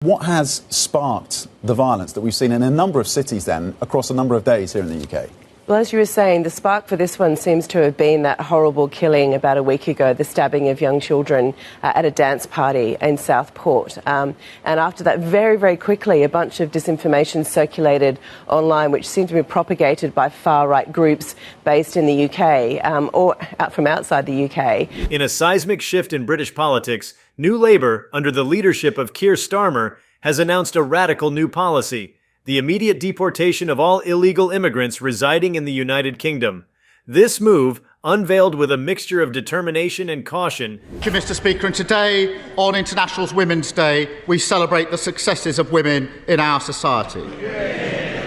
What has sparked the violence that we've seen in a number of cities then across a number of days here in the UK? Well, as you were saying, the spark for this one seems to have been that horrible killing about a week ago, the stabbing of young children at a dance party in Southport. And after that, very, very quickly, a bunch of disinformation circulated online, which seemed to be propagated by far-right groups based in the UK or from outside the UK. In a seismic shift in British politics, New Labour, under the leadership of Keir Starmer, has announced a radical new policy: the immediate deportation of all illegal immigrants residing in the United Kingdom. This move, unveiled with a mixture of determination and caution. Thank you, Mr. Speaker. And today, on International Women's Day, we celebrate the successes of women in our society.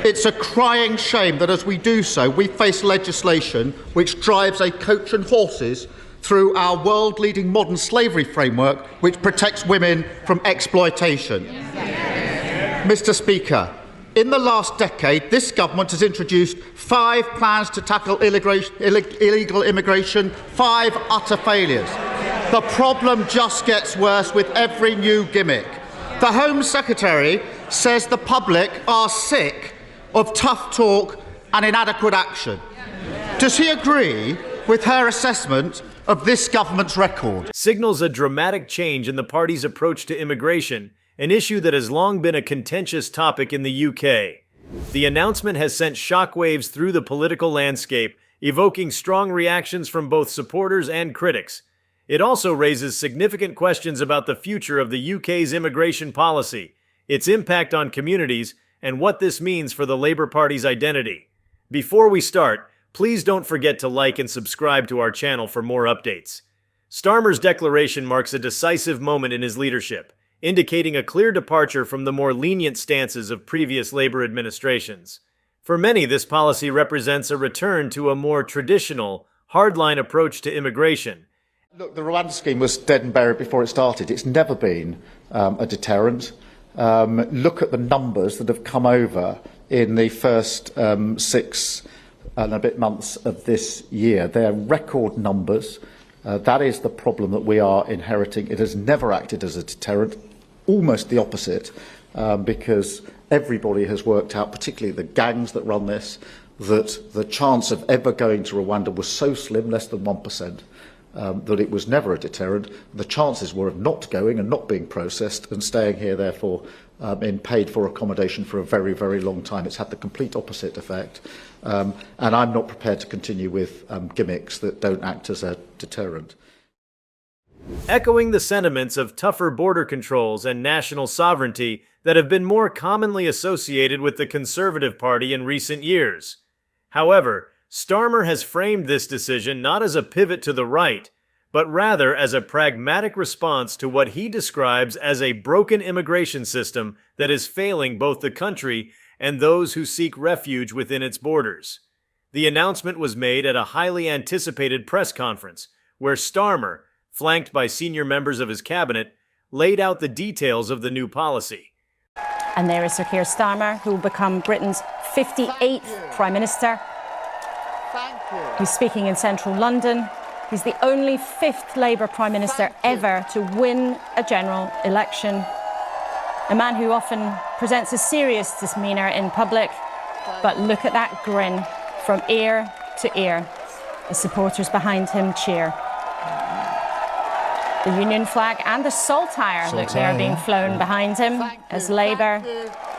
It's a crying shame that as we do so, we face legislation which drives a coach and horses through our world-leading modern slavery framework, which protects women from exploitation. Mr. Speaker, in the last decade, this government has introduced 5 plans to tackle illegal immigration, 5 utter failures. The problem just gets worse with every new gimmick. The Home Secretary says the public are sick of tough talk and inadequate action. Does he agree with her assessment of this government's record? Signals a dramatic change in the party's approach to immigration, an issue that has long been a contentious topic in the UK. The announcement has sent shockwaves through the political landscape, evoking strong reactions from both supporters and critics. It also raises significant questions about the future of the UK's immigration policy, its impact on communities, and what this means for the Labour Party's identity. Before we start, please don't forget to like and subscribe to our channel for more updates. Starmer's declaration marks a decisive moment in his leadership, indicating a clear departure from the more lenient stances of previous Labour administrations. For many, this policy represents a return to a more traditional, hardline approach to immigration. Look, the Rwanda scheme was dead and buried before it started. It's never been a deterrent. Look at the numbers that have come over in the first 6 and a bit months of this year. They're record numbers. That is the problem that we are inheriting. It has never acted as a deterrent, almost the opposite, because everybody has worked out, particularly the gangs that run this, that the chance of ever going to Rwanda was so slim, less than 1%, that it was never a deterrent. The chances were of not going and not being processed and staying here, therefore, in paid-for accommodation for a very, very long time. It's had the complete opposite effect. And I'm not prepared to continue with gimmicks that don't act as a deterrent. Echoing the sentiments of tougher border controls and national sovereignty that have been more commonly associated with the Conservative Party in recent years. However, Starmer has framed this decision not as a pivot to the right, but rather as a pragmatic response to what he describes as a broken immigration system that is failing both the country and those who seek refuge within its borders. The announcement was made at a highly anticipated press conference, where Starmer, flanked by senior members of his cabinet, laid out the details of the new policy. And there is Sir Keir Starmer, who will become Britain's 58th Prime Minister. He's speaking in central London. He's the only 5th Labour Prime Minister ever to win a general election. A man who often presents a serious demeanour in public, but look at that grin from ear to ear. The supporters behind him cheer. The Union flag and the saltire, look, they are being flown behind him as Labour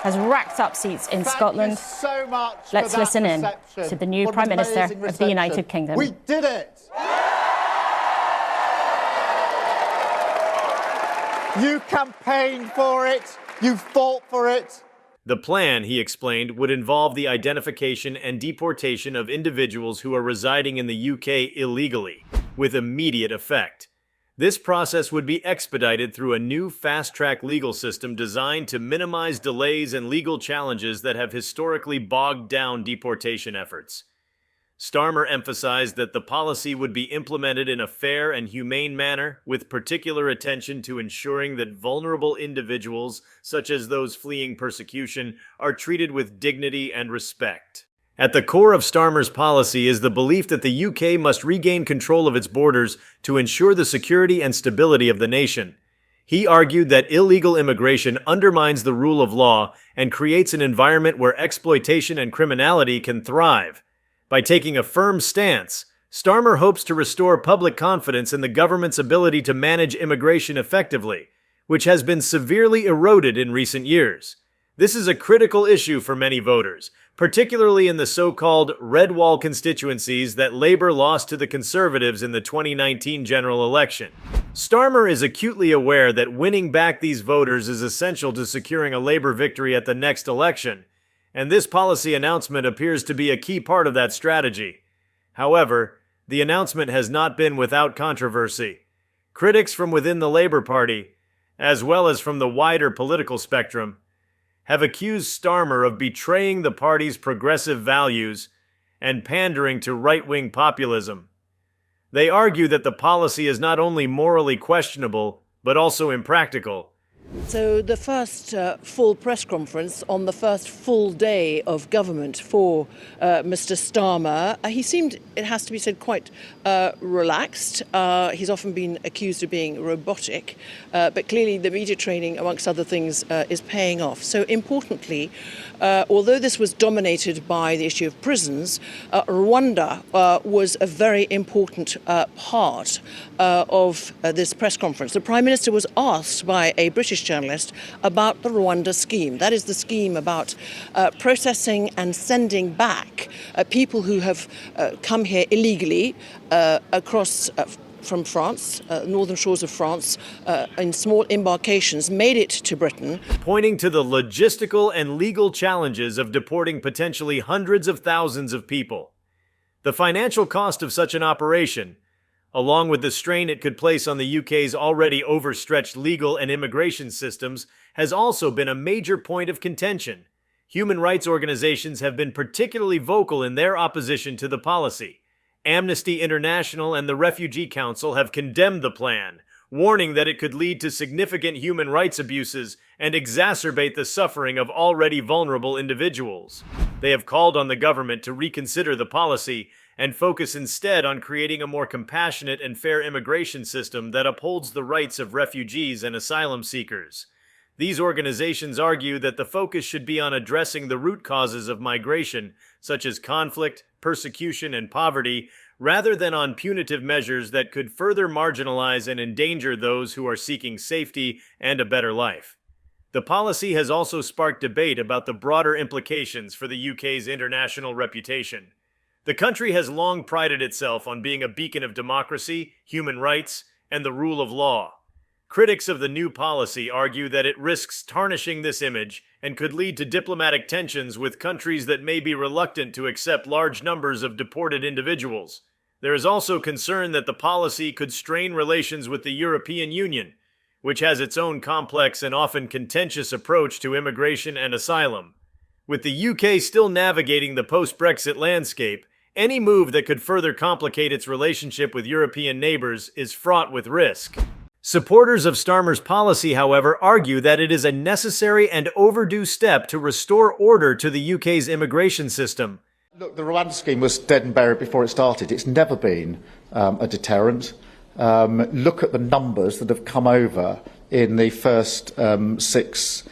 has racked up seats in Scotland. Let's listen in to the new Prime Minister of the United Kingdom. We did it! You campaigned for it. You fought for it. The plan, he explained, would involve the identification and deportation of individuals who are residing in the UK illegally, with immediate effect. This process would be expedited through a new fast-track legal system designed to minimize delays and legal challenges that have historically bogged down deportation efforts. Starmer emphasized that the policy would be implemented in a fair and humane manner, with particular attention to ensuring that vulnerable individuals, such as those fleeing persecution, are treated with dignity and respect. At the core of Starmer's policy is the belief that the UK must regain control of its borders to ensure the security and stability of the nation. He argued that illegal immigration undermines the rule of law and creates an environment where exploitation and criminality can thrive. By taking a firm stance, Starmer hopes to restore public confidence in the government's ability to manage immigration effectively, which has been severely eroded in recent years. This is a critical issue for many voters, particularly in the so-called red wall constituencies that Labour lost to the Conservatives in the 2019 general election. Starmer is acutely aware that winning back these voters is essential to securing a Labour victory at the next election, and this policy announcement appears to be a key part of that strategy. However, the announcement has not been without controversy. Critics from within the Labour Party, as well as from the wider political spectrum, have accused Starmer of betraying the party's progressive values and pandering to right-wing populism. They argue that the policy is not only morally questionable, but also impractical. So the first full press conference on the first full day of government for Mr. Starmer, he seemed, it has to be said, quite relaxed. He's often been accused of being robotic, but clearly the media training, amongst other things, is paying off. So importantly, although this was dominated by the issue of prisons, Rwanda was a very important part of this press conference. The Prime Minister was asked by a British journalist about the Rwanda scheme. That is the scheme about processing and sending back people who have come here illegally across from France, northern shores of France, in small embarkations, made it to Britain. Pointing to the logistical and legal challenges of deporting potentially hundreds of thousands of people. The financial cost of such an operation, along with the strain it could place on the UK's already overstretched legal and immigration systems, has also been a major point of contention. Human rights organizations have been particularly vocal in their opposition to the policy. Amnesty International and the Refugee Council have condemned the plan, warning that it could lead to significant human rights abuses and exacerbate the suffering of already vulnerable individuals. They have called on the government to reconsider the policy and focus instead on creating a more compassionate and fair immigration system that upholds the rights of refugees and asylum seekers. These organizations argue that the focus should be on addressing the root causes of migration, such as conflict, persecution, and poverty, rather than on punitive measures that could further marginalize and endanger those who are seeking safety and a better life. The policy has also sparked debate about the broader implications for the UK's international reputation. The country has long prided itself on being a beacon of democracy, human rights, and the rule of law. Critics of the new policy argue that it risks tarnishing this image and could lead to diplomatic tensions with countries that may be reluctant to accept large numbers of deported individuals. There is also concern that the policy could strain relations with the European Union, which has its own complex and often contentious approach to immigration and asylum. With the UK still navigating the post-Brexit landscape, any move that could further complicate its relationship with European neighbors is fraught with risk. Supporters of Starmer's policy, however, argue that it is a necessary and overdue step to restore order to the UK's immigration system. Look, the Rwanda scheme was dead and buried before it started. It's never been a deterrent. Look at the numbers that have come over in the first 6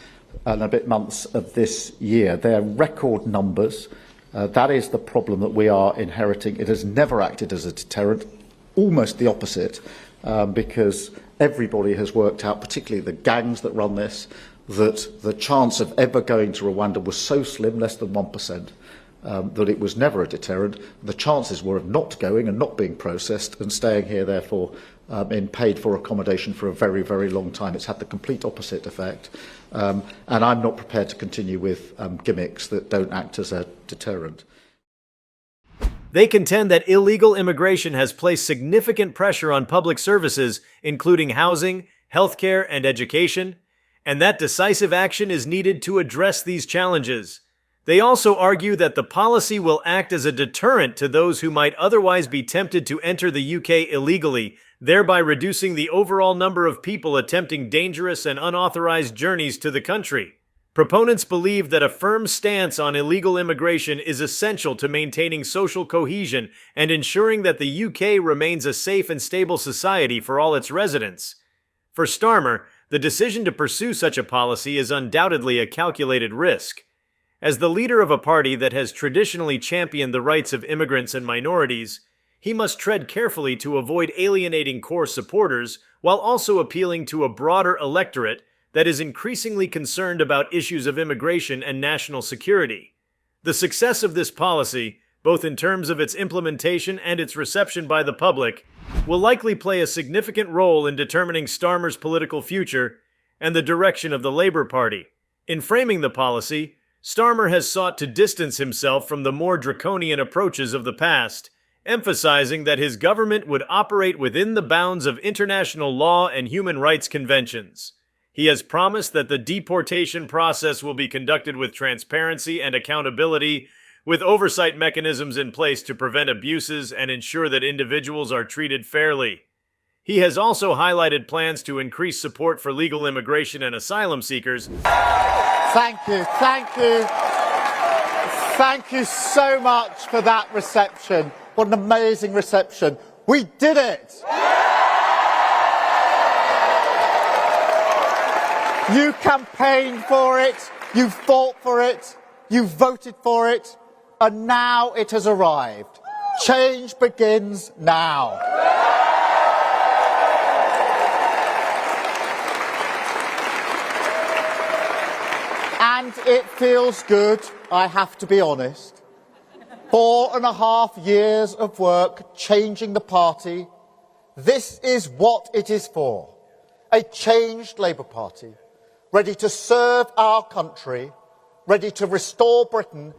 and a bit months of this year. They're record numbers. That is the problem that we are inheriting. It has never acted as a deterrent, almost the opposite, because everybody has worked out, particularly the gangs that run this, that the chance of ever going to Rwanda was so slim, less than 1%, that it was never a deterrent. The chances were of not going and not being processed and staying here, therefore, in paid-for accommodation for a very, very long time. It's had the complete opposite effect. And I'm not prepared to continue with gimmicks that don't act as a deterrent. They contend that illegal immigration has placed significant pressure on public services, including housing, healthcare, and education, and that decisive action is needed to address these challenges. They also argue that the policy will act as a deterrent to those who might otherwise be tempted to enter the UK illegally, thereby reducing the overall number of people attempting dangerous and unauthorized journeys to the country. Proponents believe that a firm stance on illegal immigration is essential to maintaining social cohesion and ensuring that the UK remains a safe and stable society for all its residents. For Starmer, The decision to pursue such a policy is undoubtedly a calculated risk. As the leader of a party that has traditionally championed the rights of immigrants and minorities, he must tread carefully to avoid alienating core supporters while also appealing to a broader electorate that is increasingly concerned about issues of immigration and national security. The success of this policy, both in terms of its implementation and its reception by the public, will likely play a significant role in determining Starmer's political future and the direction of the Labour Party. In framing the policy, Starmer has sought to distance himself from the more draconian approaches of the past, emphasizing that his government would operate within the bounds of international law and human rights conventions. He has promised that the deportation process will be conducted with transparency and accountability, with oversight mechanisms in place to prevent abuses and ensure that individuals are treated fairly. He has also highlighted plans to increase support for legal immigration and asylum seekers. Thank you, thank you. Thank you so much for that reception. What an amazing reception. We did it! You campaigned for it, you fought for it, you voted for it, and now it has arrived. Change begins now. And it feels good, I have to be honest. 4.5 years of work changing the party. This is what it is for. A changed Labour Party, ready to serve our country, ready to restore Britain.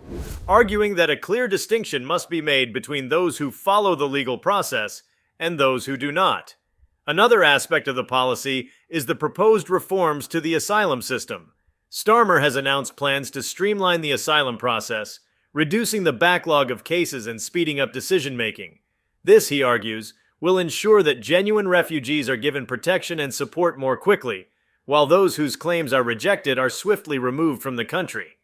Arguing that a clear distinction must be made between those who follow the legal process and those who do not. Another aspect of the policy is the proposed reforms to the asylum system. Starmer has announced plans to streamline the asylum process, reducing the backlog of cases and speeding up decision-making. This, he argues, will ensure that genuine refugees are given protection and support more quickly, while those whose claims are rejected are swiftly removed from the country.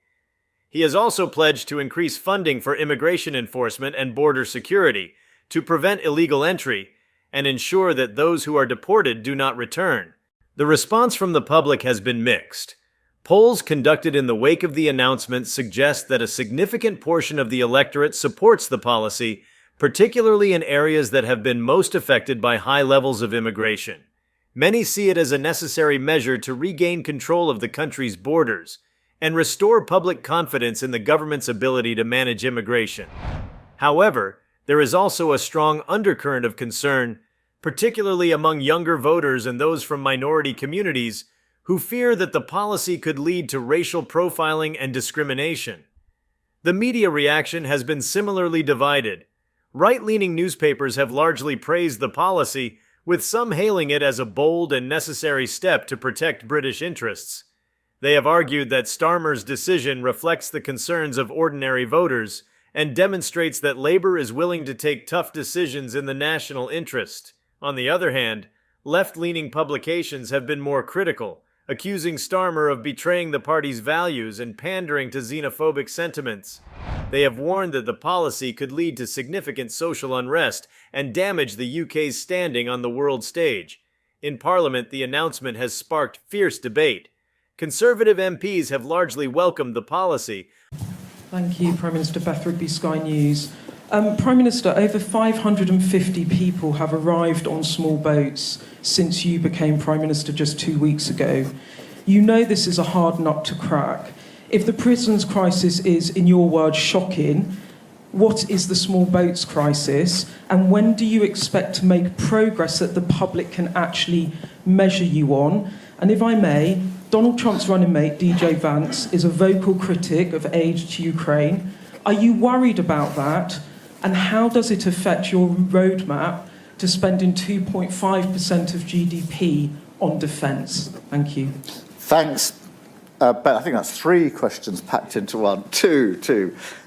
He has also pledged to increase funding for immigration enforcement and border security to prevent illegal entry and ensure that those who are deported do not return. The response from the public has been mixed. Polls conducted in the wake of the announcement suggest that a significant portion of the electorate supports the policy, particularly in areas that have been most affected by high levels of immigration. Many see it as a necessary measure to regain control of the country's borders and restore public confidence in the government's ability to manage immigration. However, there is also a strong undercurrent of concern, particularly among younger voters and those from minority communities, who fear that the policy could lead to racial profiling and discrimination. The media reaction has been similarly divided. Right-leaning newspapers have largely praised the policy, with some hailing it as a bold and necessary step to protect British interests. They have argued that Starmer's decision reflects the concerns of ordinary voters and demonstrates that Labour is willing to take tough decisions in the national interest. On the other hand, left-leaning publications have been more critical, accusing Starmer of betraying the party's values and pandering to xenophobic sentiments. They have warned that the policy could lead to significant social unrest and damage the UK's standing on the world stage. In Parliament, the announcement has sparked fierce debate. Conservative MPs have largely welcomed the policy. Thank you, Prime Minister. Beth Rigby, Sky News. Prime Minister, over 550 people have arrived on small boats since you became Prime Minister just 2 weeks ago. You know this is a hard nut to crack. If the prisons crisis is, in your words, shocking, what is the small boats crisis? And when do you expect to make progress that the public can actually measure you on? And if I may, Donald Trump's running mate, DJ Vance, is a vocal critic of aid to Ukraine. Are you worried about that? And how does it affect your roadmap to spending 2.5% of GDP on defence? Thank you. Thanks, Ben. I think that's 3 questions packed into one. Two.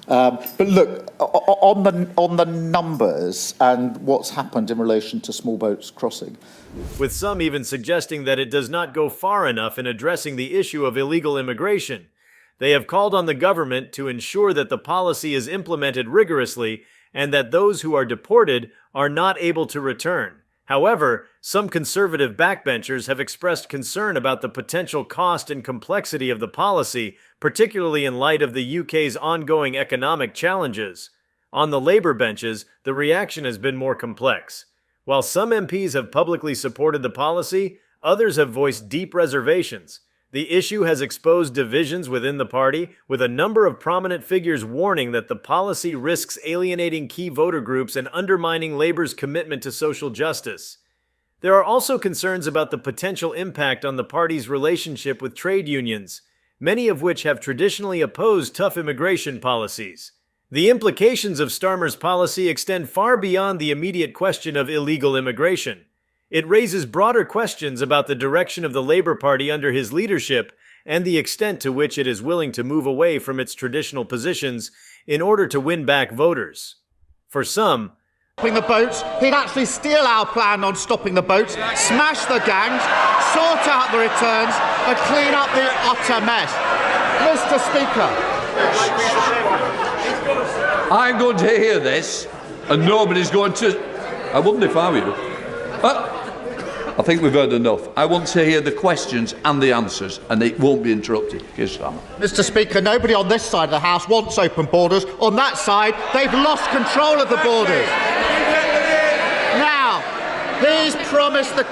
But look, on the numbers and what's happened in relation to small boats crossing. With some even suggesting that it does not go far enough in addressing the issue of illegal immigration. They have called on the government to ensure that the policy is implemented rigorously and that those who are deported are not able to return. However, some conservative backbenchers have expressed concern about the potential cost and complexity of the policy, particularly in light of the UK's ongoing economic challenges. On the Labour benches, the reaction has been more complex. While some MPs have publicly supported the policy, others have voiced deep reservations. The issue has exposed divisions within the party, with a number of prominent figures warning that the policy risks alienating key voter groups and undermining Labour's commitment to social justice. There are also concerns about the potential impact on the party's relationship with trade unions, many of which have traditionally opposed tough immigration policies. The implications of Starmer's policy extend far beyond the immediate question of illegal immigration. It raises broader questions about the direction of the Labour Party under his leadership and the extent to which it is willing to move away from its traditional positions in order to win back voters. For some, stopping the boats, he'd actually steal our plan on stopping the boats, smash the gangs, sort out the returns, and clean up the utter mess. Mr. Speaker. I'm going to hear this, and nobody's going to... I wouldn't if I were you. I think we've heard enough. I want to hear the questions and the answers, and it won't be interrupted. Keir Starmer. Mr. Speaker, nobody on this side of the House wants open borders. On that side, they've lost control of the borders. Now, he's promised the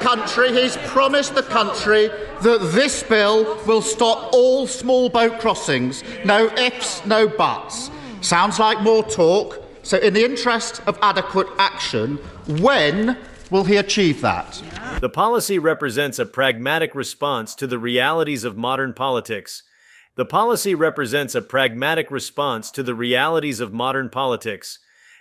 country that this bill will stop all small boat crossings. No ifs, no buts. Sounds like more talk. So in the interest of adequate action, when will he achieve that? The policy represents a pragmatic response to the realities of modern politics. The policy represents a pragmatic response to the realities of modern politics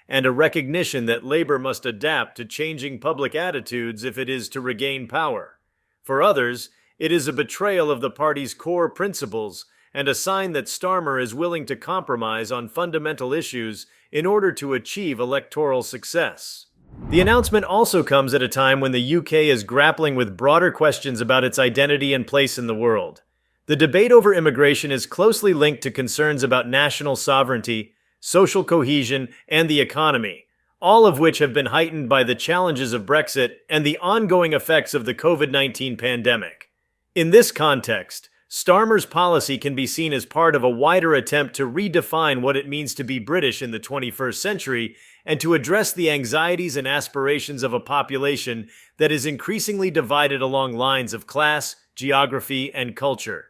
and a recognition that Labour must adapt to changing public attitudes if it is to regain power. For others, it is a betrayal of the party's core principles and a sign that Starmer is willing to compromise on fundamental issues in order to achieve electoral success. The announcement also comes at a time when the UK is grappling with broader questions about its identity and place in the world. The debate over immigration is closely linked to concerns about national sovereignty, social cohesion, and the economy, all of which have been heightened by the challenges of Brexit and the ongoing effects of the COVID-19 pandemic. In this context, Starmer's policy can be seen as part of a wider attempt to redefine what it means to be British in the 21st century and to address the anxieties and aspirations of a population that is increasingly divided along lines of class, geography, and culture.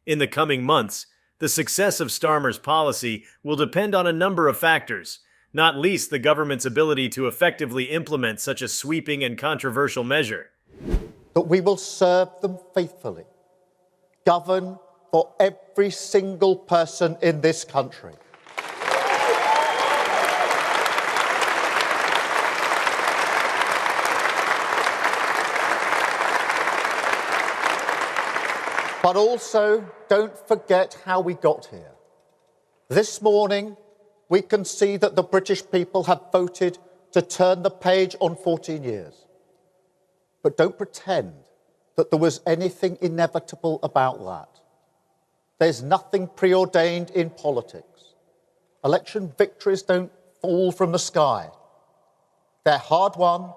In the coming months, the success of Starmer's policy will depend on a number of factors, not least the government's ability to effectively implement such a sweeping and controversial measure. That we will serve them faithfully, govern for every single person in this country. But also, don't forget how we got here. This morning, we can see that the British people have voted to turn the page on 14 years. But don't pretend that there was anything inevitable about that. There's nothing preordained in politics. Election victories don't fall from the sky. They're hard won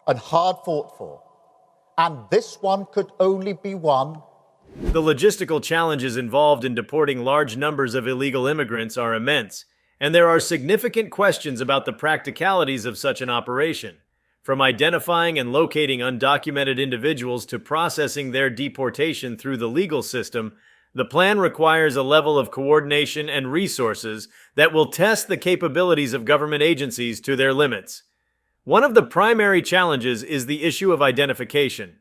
and hard fought for. And this one could only be won. The logistical challenges involved in deporting large numbers of illegal immigrants are immense, and there are significant questions about the practicalities of such an operation. From identifying and locating undocumented individuals to processing their deportation through the legal system, the plan requires a level of coordination and resources that will test the capabilities of government agencies to their limits. One of the primary challenges is the issue of identification.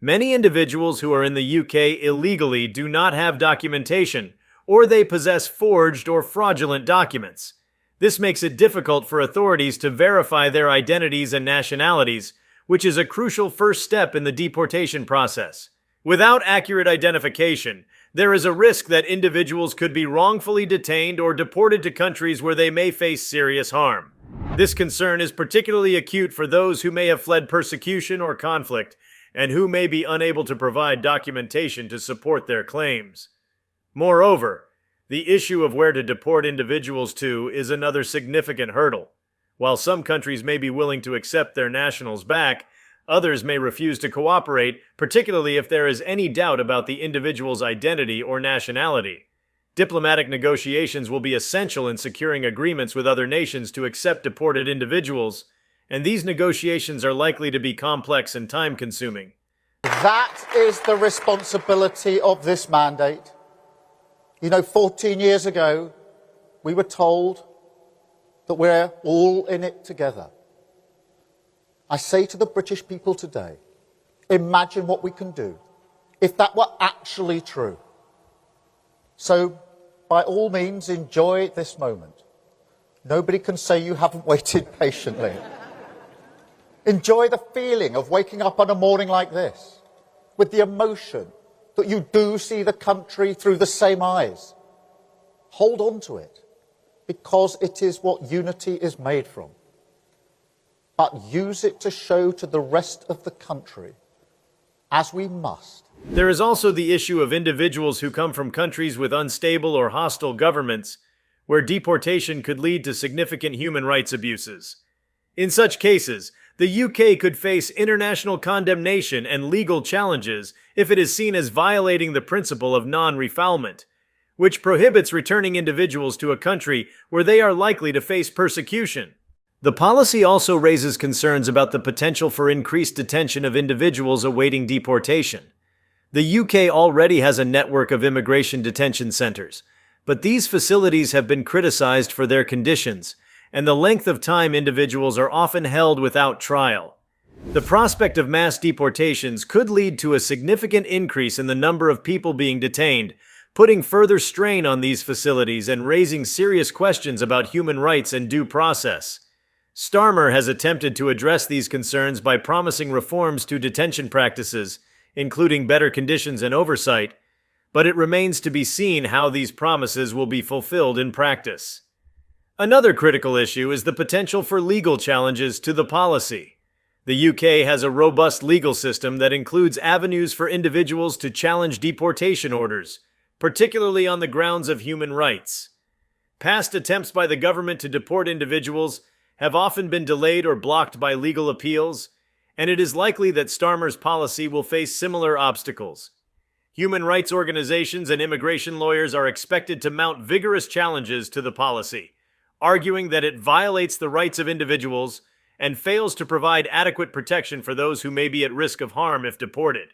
Many individuals who are in the UK illegally do not have documentation, or they possess forged or fraudulent documents. This makes it difficult for authorities to verify their identities and nationalities, which is a crucial first step in the deportation process. Without accurate identification, there is a risk that individuals could be wrongfully detained or deported to countries where they may face serious harm. This concern is particularly acute for those who may have fled persecution or conflict, and who may be unable to provide documentation to support their claims. Moreover, the issue of where to deport individuals to is another significant hurdle. While some countries may be willing to accept their nationals back, Others may refuse to cooperate, particularly if there is any doubt about the individual's identity or nationality. Diplomatic negotiations will be essential in securing agreements with other nations to accept deported individuals, and these negotiations are likely to be complex and time-consuming. That is the responsibility of this mandate. 14 years ago, we were told that we're all in it together. I say to the British people today, imagine what we can do if that were actually true. So, by all means, enjoy this moment. Nobody can say you haven't waited patiently. Enjoy the feeling of waking up on a morning like this, with the emotion that you do see the country through the same eyes. Hold on to it, because it is what unity is made from. But use it to show to the rest of the country, as we must. There is also the issue of individuals who come from countries with unstable or hostile governments, where deportation could lead to significant human rights abuses. In such cases, the UK could face international condemnation and legal challenges if it is seen as violating the principle of non-refoulement, which prohibits returning individuals to a country where they are likely to face persecution. The policy also raises concerns about the potential for increased detention of individuals awaiting deportation. The UK already has a network of immigration detention centers, but these facilities have been criticized for their conditions and the length of time individuals are often held without trial. The prospect of mass deportations could lead to a significant increase in the number of people being detained, putting further strain on these facilities and raising serious questions about human rights and due process. Starmer has attempted to address these concerns by promising reforms to detention practices, including better conditions and oversight, but it remains to be seen how these promises will be fulfilled in practice. Another critical issue is the potential for legal challenges to the policy. The UK has a robust legal system that includes avenues for individuals to challenge deportation orders, particularly on the grounds of human rights. Past attempts by the government to deport individuals have often been delayed or blocked by legal appeals, and it is likely that Starmer's policy will face similar obstacles. Human rights organizations and immigration lawyers are expected to mount vigorous challenges to the policy, arguing that it violates the rights of individuals and fails to provide adequate protection for those who may be at risk of harm if deported.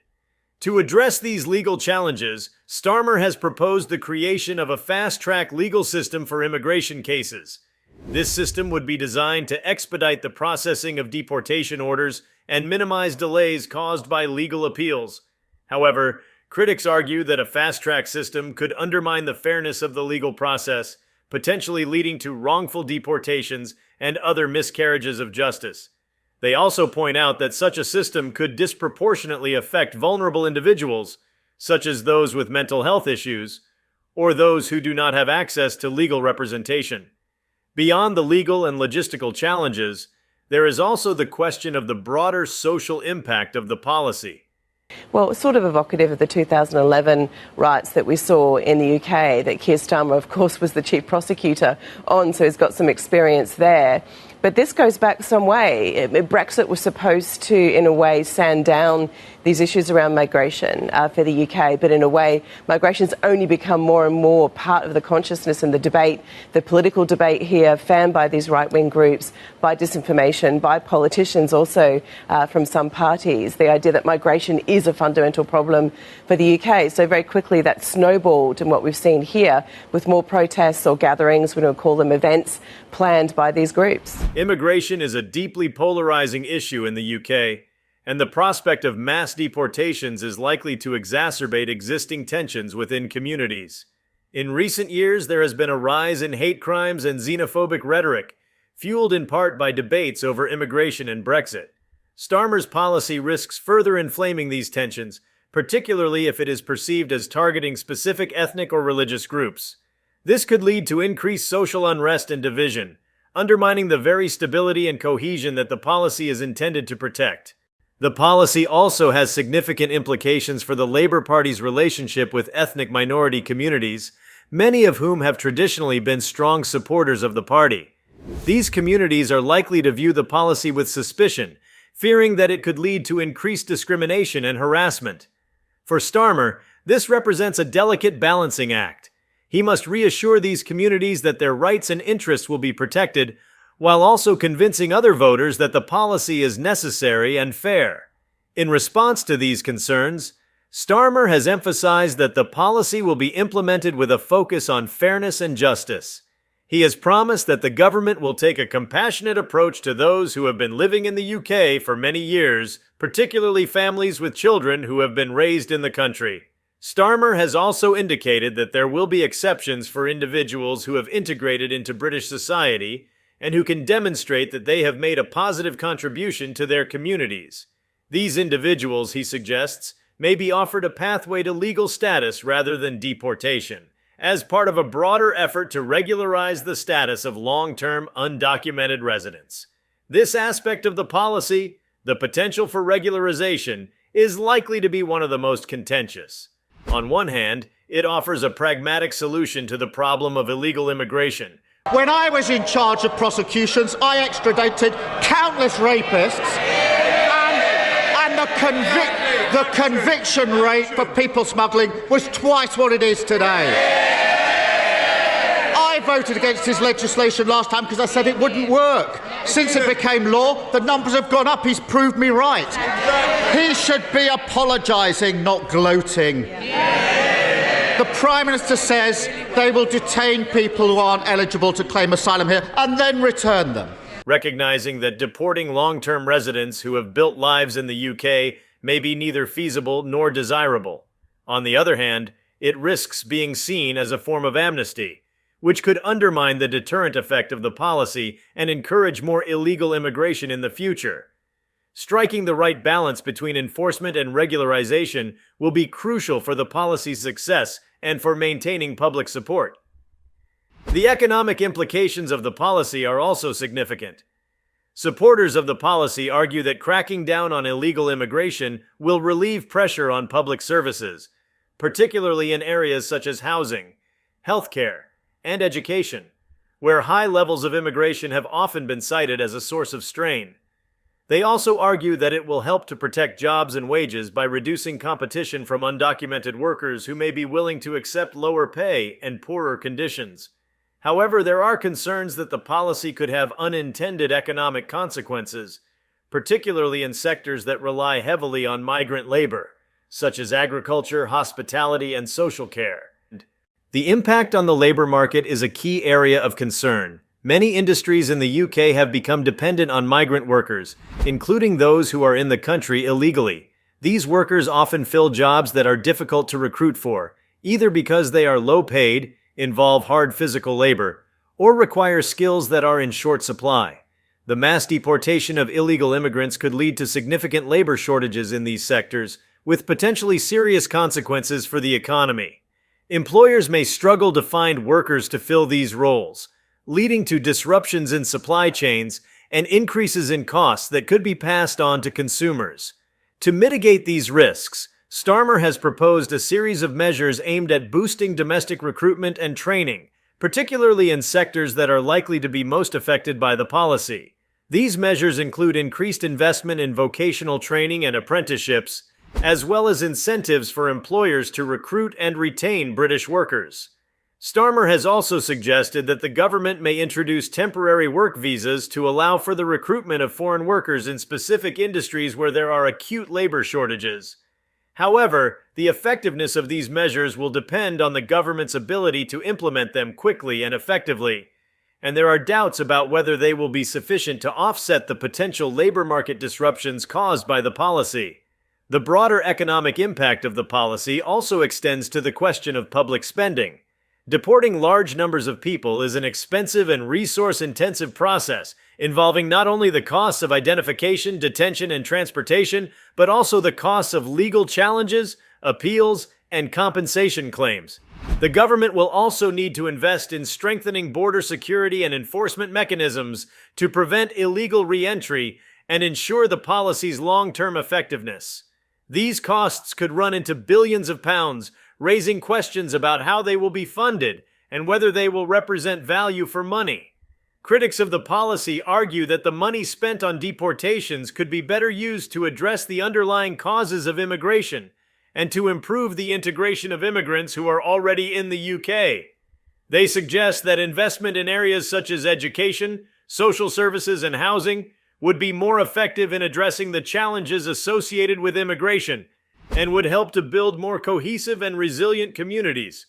To address these legal challenges, Starmer has proposed the creation of a fast-track legal system for immigration cases. This system would be designed to expedite the processing of deportation orders and minimize delays caused by legal appeals. However, critics argue that a fast-track system could undermine the fairness of the legal process, potentially leading to wrongful deportations and other miscarriages of justice. They also point out that such a system could disproportionately affect vulnerable individuals, such as those with mental health issues, or those who do not have access to legal representation. Beyond the legal and logistical challenges, there is also the question of the broader social impact of the policy. Well, it's sort of evocative of the 2011 riots that we saw in the UK that Keir Starmer, of course, was the chief prosecutor on, so he's got some experience there. But this goes back some way. Brexit was supposed to, in a way, sand down these issues around migration for the UK, but in a way, migration's only become more and more part of the consciousness and the debate, the political debate here, fanned by these right-wing groups, by disinformation, by politicians also from some parties. The idea that migration is a fundamental problem for the UK. So very quickly that snowballed in what we've seen here with more protests or gatherings, we don't call them events, planned by these groups. Immigration is a deeply polarizing issue in the UK, and the prospect of mass deportations is likely to exacerbate existing tensions within communities. In recent years, there has been a rise in hate crimes and xenophobic rhetoric, fueled in part by debates over immigration and Brexit. Starmer's policy risks further inflaming these tensions, particularly if it is perceived as targeting specific ethnic or religious groups. This could lead to increased social unrest and division, undermining the very stability and cohesion that the policy is intended to protect. The policy also has significant implications for the Labour Party's relationship with ethnic minority communities, many of whom have traditionally been strong supporters of the party. These communities are likely to view the policy with suspicion, fearing that it could lead to increased discrimination and harassment. For Starmer, this represents a delicate balancing act. He must reassure these communities that their rights and interests will be protected, while also convincing other voters that the policy is necessary and fair. In response to these concerns, Starmer has emphasized that the policy will be implemented with a focus on fairness and justice. He has promised that the government will take a compassionate approach to those who have been living in the UK for many years, particularly families with children who have been raised in the country. Starmer has also indicated that there will be exceptions for individuals who have integrated into British society and who can demonstrate that they have made a positive contribution to their communities. These individuals, he suggests, may be offered a pathway to legal status rather than deportation, as part of a broader effort to regularize the status of long-term undocumented residents. This aspect of the policy, the potential for regularization, is likely to be one of the most contentious. On one hand, it offers a pragmatic solution to the problem of illegal immigration. When I was in charge of prosecutions, I extradited countless rapists, and the conviction rate for people smuggling was twice what it is today. I voted against his legislation last time because I said it wouldn't work. Since it became law, the numbers have gone up. He's proved me right. He should be apologising, not gloating. The Prime Minister says they will detain people who aren't eligible to claim asylum here and then return them. Recognizing that deporting long-term residents who have built lives in the UK may be neither feasible nor desirable. On the other hand, it risks being seen as a form of amnesty, which could undermine the deterrent effect of the policy and encourage more illegal immigration in the future. Striking the right balance between enforcement and regularization will be crucial for the policy's success and for maintaining public support. The economic implications of the policy are also significant. Supporters of the policy argue that cracking down on illegal immigration will relieve pressure on public services, particularly in areas such as housing, healthcare, and education, where high levels of immigration have often been cited as a source of strain. They also argue that it will help to protect jobs and wages by reducing competition from undocumented workers who may be willing to accept lower pay and poorer conditions. However, there are concerns that the policy could have unintended economic consequences, particularly in sectors that rely heavily on migrant labor, such as agriculture, hospitality, and social care. The impact on the labor market is a key area of concern. Many industries in the UK have become dependent on migrant workers, including those who are in the country illegally. These workers often fill jobs that are difficult to recruit for, either because they are low paid, involve hard physical labor, or require skills that are in short supply. The mass deportation of illegal immigrants could lead to significant labor shortages in these sectors, with potentially serious consequences for the economy. Employers may struggle to find workers to fill these roles, leading to disruptions in supply chains and increases in costs that could be passed on to consumers. To mitigate these risks, Starmer has proposed a series of measures aimed at boosting domestic recruitment and training, particularly in sectors that are likely to be most affected by the policy. These measures include increased investment in vocational training and apprenticeships, as well as incentives for employers to recruit and retain British workers. Starmer has also suggested that the government may introduce temporary work visas to allow for the recruitment of foreign workers in specific industries where there are acute labor shortages. However, the effectiveness of these measures will depend on the government's ability to implement them quickly and effectively, and there are doubts about whether they will be sufficient to offset the potential labor market disruptions caused by the policy. The broader economic impact of the policy also extends to the question of public spending. Deporting large numbers of people is an expensive and resource-intensive process, involving not only the costs of identification, detention, and transportation, but also the costs of legal challenges, appeals, and compensation claims. The government will also need to invest in strengthening border security and enforcement mechanisms to prevent illegal re-entry and ensure the policy's long-term effectiveness. These costs could run into billions of pounds, raising questions about how they will be funded and whether they will represent value for money. Critics of the policy argue that the money spent on deportations could be better used to address the underlying causes of immigration and to improve the integration of immigrants who are already in the UK. They suggest that investment in areas such as education, social services, and housing would be more effective in addressing the challenges associated with immigration and would help to build more cohesive and resilient communities.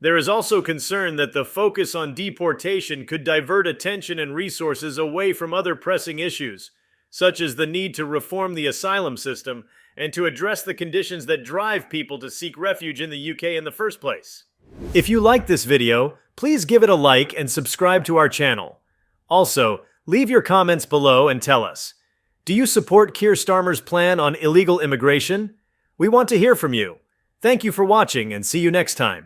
There is also concern that the focus on deportation could divert attention and resources away from other pressing issues, such as the need to reform the asylum system and to address the conditions that drive people to seek refuge in the UK in the first place. If you like this video, please give it a like and subscribe to our channel. Also, leave your comments below and tell us, do you support Keir Starmer's plan on illegal immigration? We want to hear from you. Thank you for watching and see you next time.